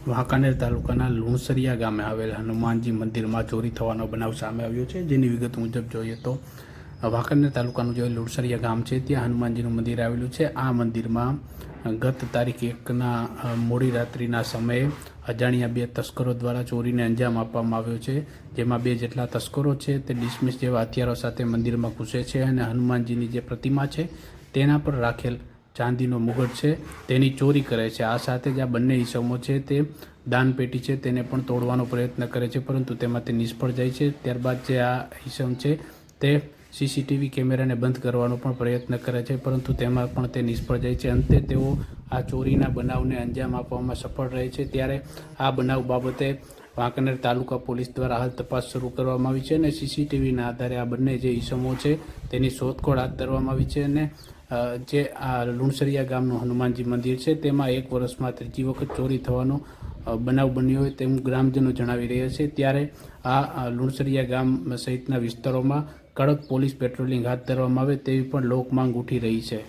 વાંકાનેર તાલુકાના લુણસરિયા ગામે આવેલ હનુમાનજી મંદિરમાં ચોરી થવાનો બનાવ સામે આવ્યો છે। જેની વિગત મુજબ જોઈએ તો વાંકાનેર તાલુકાનું જે લુણસરિયા ગામ છે ત્યાં હનુમાનજીનું મંદિર આવેલું છે। આ મંદિરમાં ગત તારીખ 1 મોડી રાત્રિના સમયે અજાણ્યા 2 તસ્કરો દ્વારા ચોરીને અંજામ આપવામાં આવ્યો છે। જેમાં 2 જેટલા તસ્કરો છે તે ડિસમિસ જેવા હથિયારો સાથે મંદિરમાં ઘૂસે છે અને હનુમાનજીની જે પ્રતિમા છે તેના પર રાખેલ ચાંદીનો મુગટ છે તેની ચોરી કરે છે। આ સાથે જ આ બંને ઈસમો છે તે દાનપેટી છે તેને પણ તોડવાનો પ્રયત્ન કરે છે, પરંતુ તેમાં તે નિષ્ફળ જાય છે। ત્યારબાદ જે આ ઈસમ છે તે સીસીટીવી કેમેરાને બંધ કરવાનો પણ પ્રયત્ન કરે છે, પરંતુ તેમાં પણ તે નિષ્ફળ જાય છે। અંતે તેઓ આ ચોરીના બનાવને અંજામ આપવામાં સફળ રહે છે। ત્યારે આ બનાવ બાબતે વાંકાનેર તાલુકા પોલીસ દ્વારા હાલ તપાસ શરૂ કરવામાં આવી છે અને સીસીટીવીના આધારે આ બંને જે ઈસમો છે તેની શોધખોળ હાથ ધરવામાં આવી છે। અને જે આ લુણસરિયા ગામનું હનુમાનજી મંદિર છે તેમાં 1 વર્ષમાં ત્રીજી વખત ચોરી થવાનો બનાવ બન્યો હોય તેમ ગ્રામજનો જણાવી રહ્યા છે। ત્યારે આ લુણસરિયા ગામ સહિતના વિસ્તારોમાં કડક પોલીસ પેટ્રોલિંગ હાથ ધરવામાં આવે તેવી પણ લોક માંગ ઉઠી રહી છે।